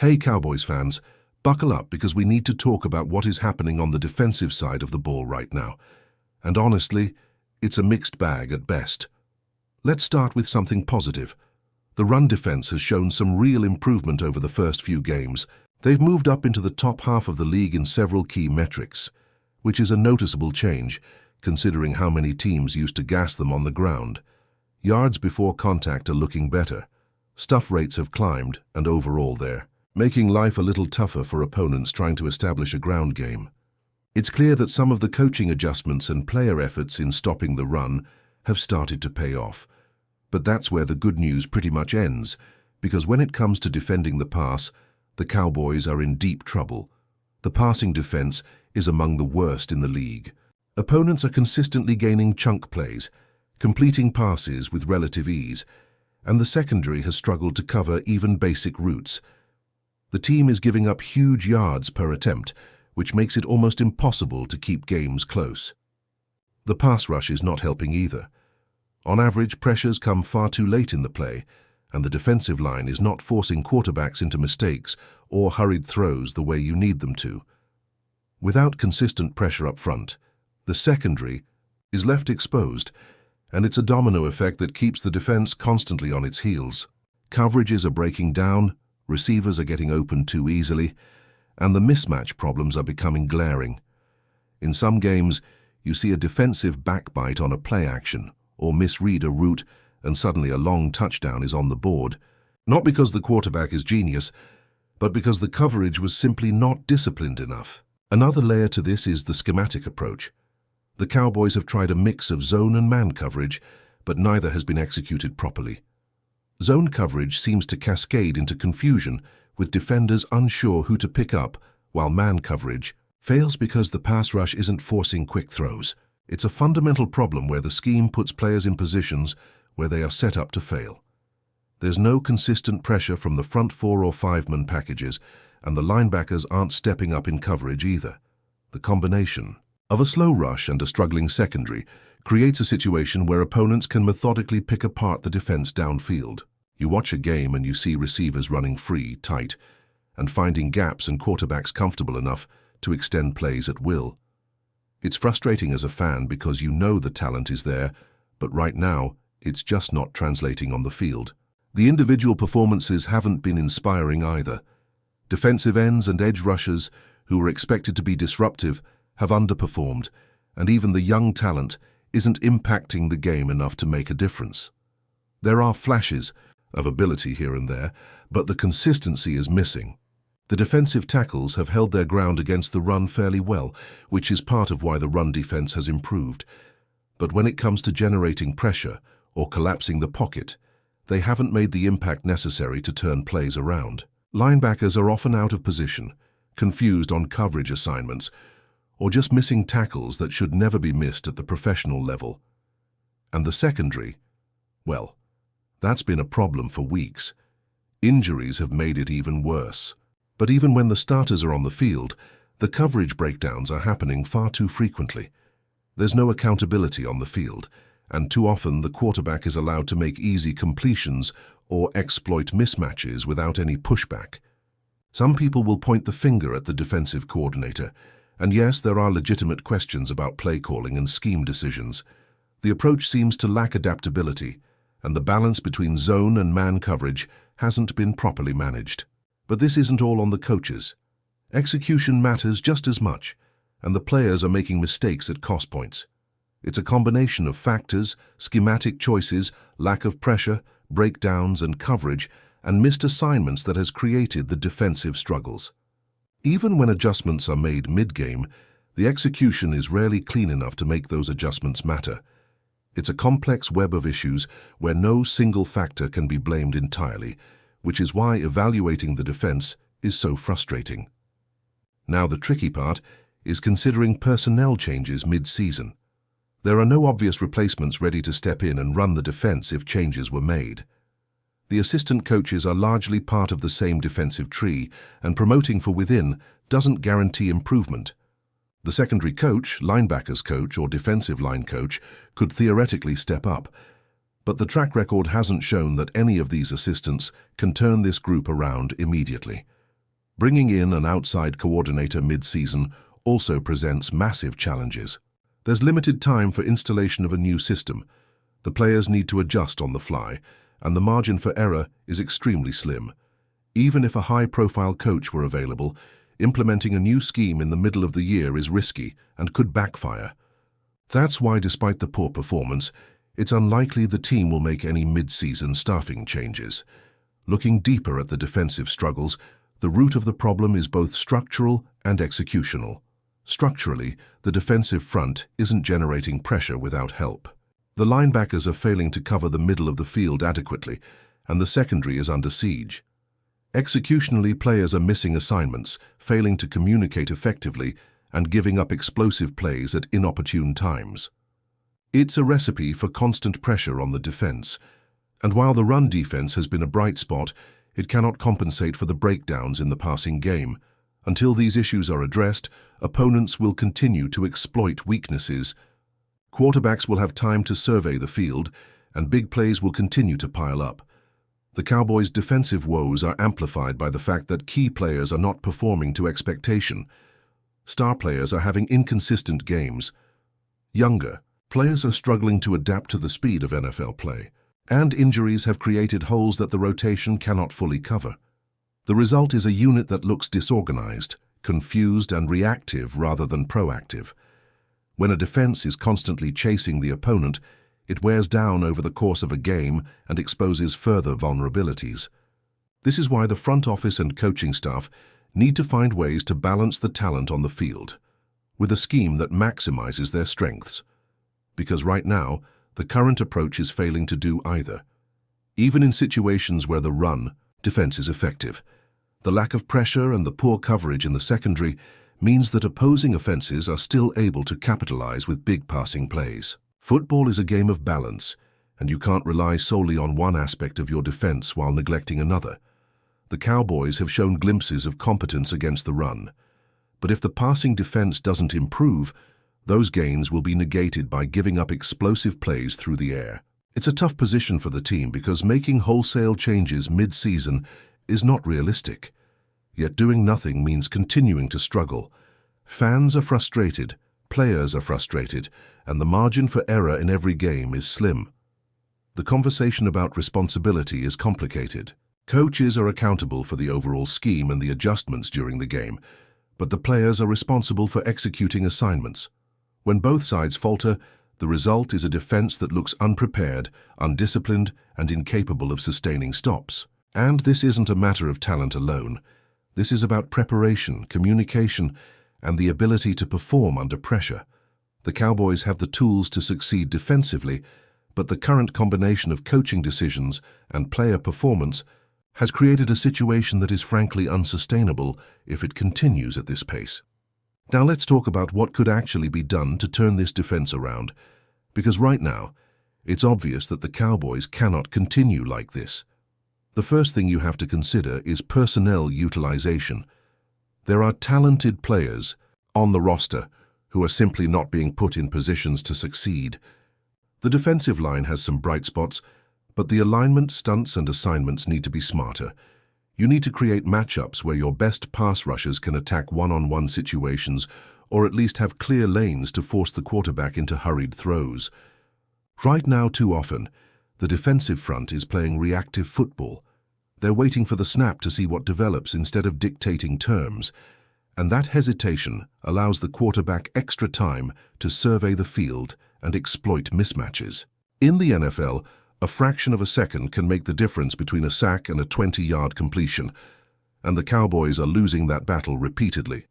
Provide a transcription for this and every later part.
Hey Cowboys fans, buckle up because we need to talk about what is happening on the defensive side of the ball right now. And honestly, it's a mixed bag at best. Let's start with something positive. The run defense has shown some real improvement over the first few games. They've moved up into the top half of the league in several key metrics, which is a noticeable change, considering how many teams used to gas them on the ground. Yards before contact are looking better. Stuff rates have climbed, and overall they're making life a little tougher for opponents trying to establish a ground game. It's clear that some of the coaching adjustments and player efforts in stopping the run have started to pay off. But that's where the good news pretty much ends, because when it comes to defending the pass, the Cowboys are in deep trouble. The passing defense is among the worst in the league. Opponents are consistently gaining chunk plays, completing passes with relative ease, and the secondary has struggled to cover even basic routes. The team is giving up huge yards per attempt, which makes it almost impossible to keep games close. The pass rush is not helping either. On average, pressures come far too late in the play, and the defensive line is not forcing quarterbacks into mistakes or hurried throws the way you need them to. Without consistent pressure up front, the secondary is left exposed, and it's a domino effect that keeps the defense constantly on its heels. Coverages are breaking down, receivers are getting open too easily, and the mismatch problems are becoming glaring. In some games, you see a defensive backbite on a play action, or misread a route, and suddenly a long touchdown is on the board. Not because the quarterback is genius, but because the coverage was simply not disciplined enough. Another layer to this is the schematic approach. The Cowboys have tried a mix of zone and man coverage, but neither has been executed properly. Zone coverage seems to cascade into confusion, with defenders unsure who to pick up, while man coverage fails because the pass rush isn't forcing quick throws. It's a fundamental problem where the scheme puts players in positions where they are set up to fail. There's no consistent pressure from the front 4 or 5-man packages, and the linebackers aren't stepping up in coverage either. The combination of a slow rush and a struggling secondary creates a situation where opponents can methodically pick apart the defense downfield. You watch a game and you see receivers running free, tight, and finding gaps and quarterbacks comfortable enough to extend plays at will. It's frustrating as a fan because you know the talent is there, but right now, it's just not translating on the field. The individual performances haven't been inspiring either. Defensive ends and edge rushers, who were expected to be disruptive, have underperformed, and even the young talent isn't impacting the game enough to make a difference. There are flashes of ability here and there, but the consistency is missing. The defensive tackles have held their ground against the run fairly well, which is part of why the run defense has improved. But when it comes to generating pressure or collapsing the pocket, they haven't made the impact necessary to turn plays around. Linebackers are often out of position, confused on coverage assignments, or just missing tackles that should never be missed at the professional level. And the secondary, well, that's been a problem for weeks. Injuries have made it even worse. But even when the starters are on the field, the coverage breakdowns are happening far too frequently. There's no accountability on the field, and too often the quarterback is allowed to make easy completions or exploit mismatches without any pushback. Some people will point the finger at the defensive coordinator, and yes, there are legitimate questions about play calling and scheme decisions. The approach seems to lack adaptability, and the balance between zone and man coverage hasn't been properly managed. But this isn't all on the coaches. Execution matters just as much, and the players are making mistakes at cost points. It's a combination of factors, schematic choices, lack of pressure, breakdowns and coverage, and missed assignments that has created the defensive struggles. Even when adjustments are made mid-game, the execution is rarely clean enough to make those adjustments matter. It's a complex web of issues where no single factor can be blamed entirely, which is why evaluating the defense is so frustrating. Now the tricky part is considering personnel changes mid-season. There are no obvious replacements ready to step in and run the defense if changes were made. The assistant coaches are largely part of the same defensive tree, and promoting from within doesn't guarantee improvement. The secondary coach, linebackers coach, or defensive line coach could theoretically step up, but the track record hasn't shown that any of these assistants can turn this group around immediately. Bringing in an outside coordinator mid-season also presents massive challenges. There's limited time for installation of a new system. The players need to adjust on the fly, and the margin for error is extremely slim. Even if a high-profile coach were available, implementing a new scheme in the middle of the year is risky and could backfire. That's why, despite the poor performance, it's unlikely the team will make any mid-season staffing changes. Looking deeper at the defensive struggles, the root of the problem is both structural and executional. Structurally, the defensive front isn't generating pressure without help. The linebackers are failing to cover the middle of the field adequately, and the secondary is under siege. Executionally, players are missing assignments, failing to communicate effectively, and giving up explosive plays at inopportune times. It's a recipe for constant pressure on the defense, and while the run defense has been a bright spot, it cannot compensate for the breakdowns in the passing game. Until these issues are addressed, opponents will continue to exploit weaknesses. Quarterbacks will have time to survey the field, and big plays will continue to pile up. The Cowboys' defensive woes are amplified by the fact that key players are not performing to expectation. Star players are having inconsistent games. Younger players are struggling to adapt to the speed of NFL play, and injuries have created holes that the rotation cannot fully cover. The result is a unit that looks disorganized, confused, and reactive rather than proactive. When a defense is constantly chasing the opponent, it wears down over the course of a game and exposes further vulnerabilities. This is why the front office and coaching staff need to find ways to balance the talent on the field with a scheme that maximizes their strengths. Because right now, the current approach is failing to do either. Even in situations where the run defense is effective, the lack of pressure and the poor coverage in the secondary means that opposing offenses are still able to capitalize with big passing plays. Football is a game of balance, and you can't rely solely on one aspect of your defense while neglecting another. The Cowboys have shown glimpses of competence against the run, but if the passing defense doesn't improve, those gains will be negated by giving up explosive plays through the air. It's a tough position for the team because making wholesale changes mid-season is not realistic. Yet doing nothing means continuing to struggle. Fans are frustrated, players are frustrated, and the margin for error in every game is slim. The conversation about responsibility is complicated. Coaches are accountable for the overall scheme and the adjustments during the game, but the players are responsible for executing assignments. When both sides falter, the result is a defense that looks unprepared, undisciplined, and incapable of sustaining stops. And this isn't a matter of talent alone. This is about preparation, communication, and the ability to perform under pressure. The Cowboys have the tools to succeed defensively, but the current combination of coaching decisions and player performance has created a situation that is frankly unsustainable if it continues at this pace. Now let's talk about what could actually be done to turn this defense around, because right now, it's obvious that the Cowboys cannot continue like this. The first thing you have to consider is personnel utilization. There are talented players on the roster who are simply not being put in positions to succeed. The defensive line has some bright spots, but the alignment, stunts, and assignments need to be smarter. You need to create matchups where your best pass rushers can attack one-on-one situations or at least have clear lanes to force the quarterback into hurried throws. Right now, too often, the defensive front is playing reactive football. They're waiting for the snap to see what develops instead of dictating terms, and that hesitation allows the quarterback extra time to survey the field and exploit mismatches. In the NFL, a fraction of a second can make the difference between a sack and a 20-yard completion, and the Cowboys are losing that battle repeatedly.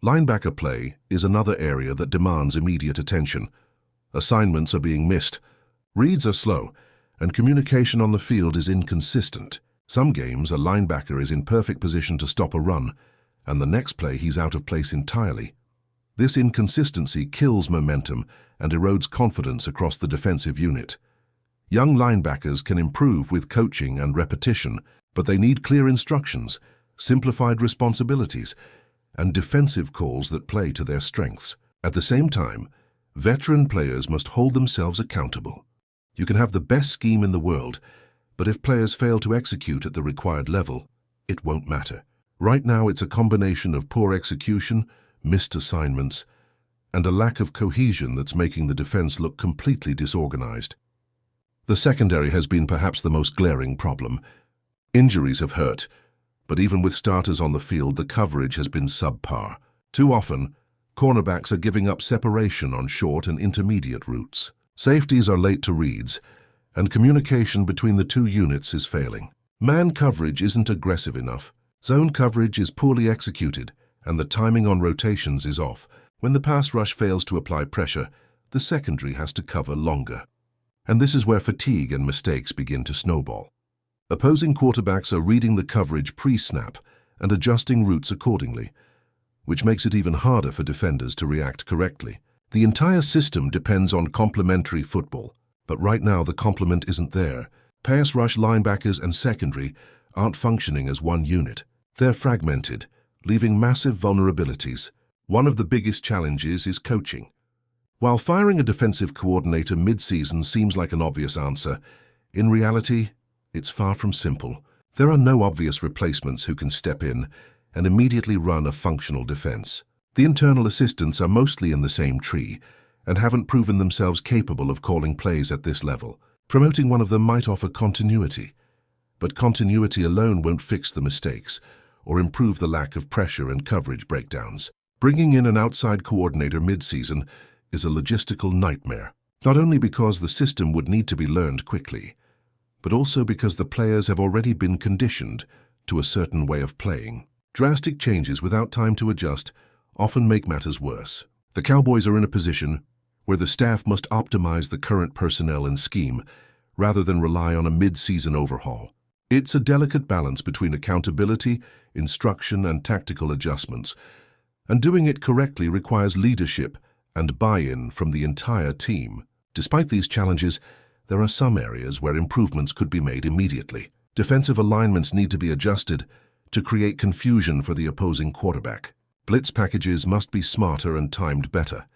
Linebacker play is another area that demands immediate attention. Assignments are being missed, reads are slow, and communication on the field is inconsistent. Some games, a linebacker is in perfect position to stop a run, and the next play he's out of place entirely. This inconsistency kills momentum and erodes confidence across the defensive unit. Young linebackers can improve with coaching and repetition, but they need clear instructions, simplified responsibilities, and defensive calls that play to their strengths. At the same time, veteran players must hold themselves accountable. You can have the best scheme in the world, but if players fail to execute at the required level, it won't matter. Right now, it's a combination of poor execution, missed assignments, and a lack of cohesion that's making the defense look completely disorganized. The secondary has been perhaps the most glaring problem. Injuries have hurt, but even with starters on the field, the coverage has been subpar. Too often, cornerbacks are giving up separation on short and intermediate routes. Safeties are late to reads, and communication between the two units is failing. Man coverage isn't aggressive enough. Zone coverage is poorly executed, and the timing on rotations is off. When the pass rush fails to apply pressure, the secondary has to cover longer. And this is where fatigue and mistakes begin to snowball. Opposing quarterbacks are reading the coverage pre-snap and adjusting routes accordingly, which makes it even harder for defenders to react correctly. The entire system depends on complementary football, but right now the complement isn't there. Pass rush, linebackers, and secondary aren't functioning as one unit. They're fragmented, leaving massive vulnerabilities. One of the biggest challenges is coaching. While firing a defensive coordinator mid-season seems like an obvious answer, in reality, it's far from simple. There are no obvious replacements who can step in and immediately run a functional defense. The internal assistants are mostly in the same tree and haven't proven themselves capable of calling plays at this level. Promoting one of them might offer continuity, but continuity alone won't fix the mistakes or improve the lack of pressure and coverage breakdowns. Bringing in an outside coordinator mid-season is a logistical nightmare, not only because the system would need to be learned quickly, but also because the players have already been conditioned to a certain way of playing. Drastic changes without time to adjust often make matters worse. The Cowboys are in a position where the staff must optimize the current personnel and scheme rather than rely on a mid-season overhaul. It's a delicate balance between accountability, instruction, and tactical adjustments, and doing it correctly requires leadership and buy-in from the entire team. Despite these challenges, there are some areas where improvements could be made immediately. Defensive alignments need to be adjusted to create confusion for the opposing quarterback. Blitz packages must be smarter and timed better,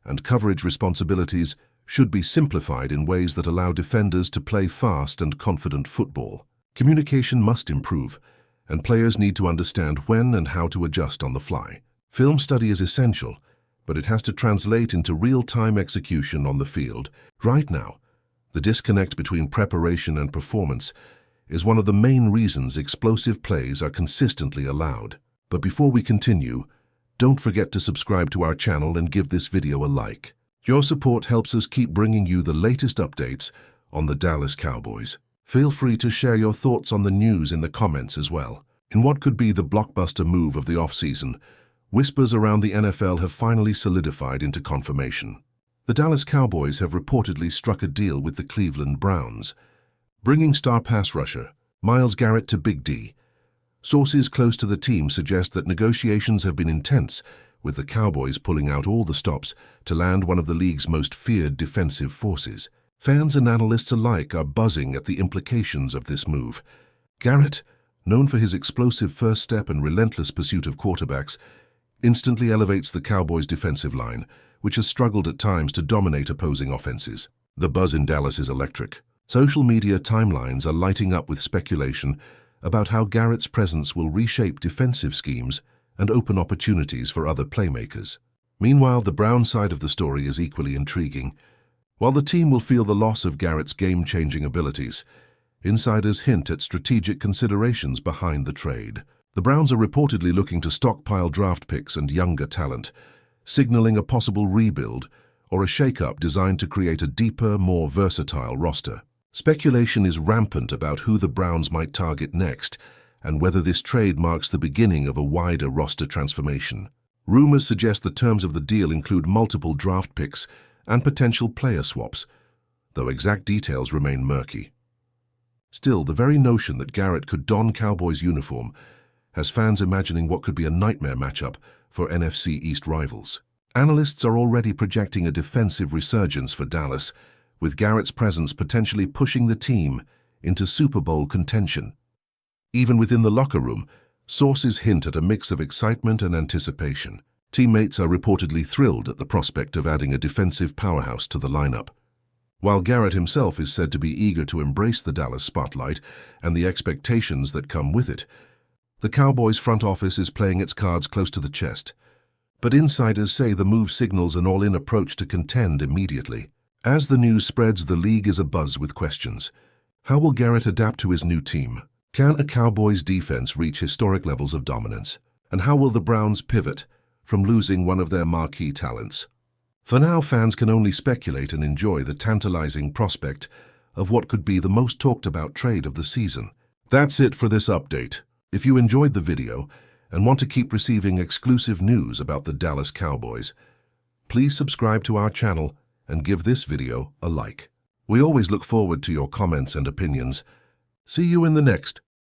and coverage responsibilities should be simplified in ways that allow defenders to play fast and confident football. Communication must improve, and players need to understand when and how to adjust on the fly. Film study is essential, but it has to translate into real-time execution on the field. Right now, the disconnect between preparation and performance is one of the main reasons explosive plays are consistently allowed. But before we continue, don't forget to subscribe to our channel and give this video a like. Your support helps us keep bringing you the latest updates on the Dallas Cowboys. Feel free to share your thoughts on the news in the comments as well. In what could be the blockbuster move of the offseason, whispers around the NFL have finally solidified into confirmation. The Dallas Cowboys have reportedly struck a deal with the Cleveland Browns, bringing star pass rusher MYLES GARRETT to Big D. Sources close to the team suggest that negotiations have been intense, with the Cowboys pulling out all the stops to land one of the league's most feared defensive forces. Fans and analysts alike are buzzing at the implications of this move. Garrett, known for his explosive first step and relentless pursuit of quarterbacks, instantly elevates the Cowboys' defensive line, which has struggled at times to dominate opposing offenses. The buzz in Dallas is electric. Social media timelines are lighting up with speculation about how Garrett's presence will reshape defensive schemes and open opportunities for other playmakers. Meanwhile, the Brown side of the story is equally intriguing. While the team will feel the loss of Garrett's game-changing abilities, insiders hint at strategic considerations behind the trade. The Browns are reportedly looking to stockpile draft picks and younger talent, signaling a possible rebuild or a shake-up designed to create a deeper, more versatile roster. Speculation is rampant about who the Browns might target next and whether this trade marks the beginning of a wider roster transformation. Rumors suggest the terms of the deal include multiple draft picks and potential player swaps, though exact details remain murky. Still, the very notion that Garrett could don Cowboys uniform has fans imagining what could be a nightmare matchup for NFC East rivals. Analysts are already projecting a defensive resurgence for Dallas, with Garrett's presence potentially pushing the team into Super Bowl contention. Even within the locker room, sources hint at a mix of excitement and anticipation. Teammates are reportedly thrilled at the prospect of adding a defensive powerhouse to the lineup, while Garrett himself is said to be eager to embrace the Dallas spotlight and the expectations that come with it. The Cowboys front office is playing its cards close to the chest, but insiders say the move signals an all-in approach to contend immediately. As the news spreads, the league is abuzz with questions. How will Garrett adapt to his new team? Can a Cowboys defense reach historic levels of dominance? And how will the Browns pivot from losing one of their marquee talents? For now, fans can only speculate and enjoy the tantalizing prospect of what could be the most talked-about trade of the season. That's it for this update. If you enjoyed the video and want to keep receiving exclusive news about the Dallas Cowboys, please subscribe to our channel and give this video a like. We always look forward to your comments and opinions. See you in the next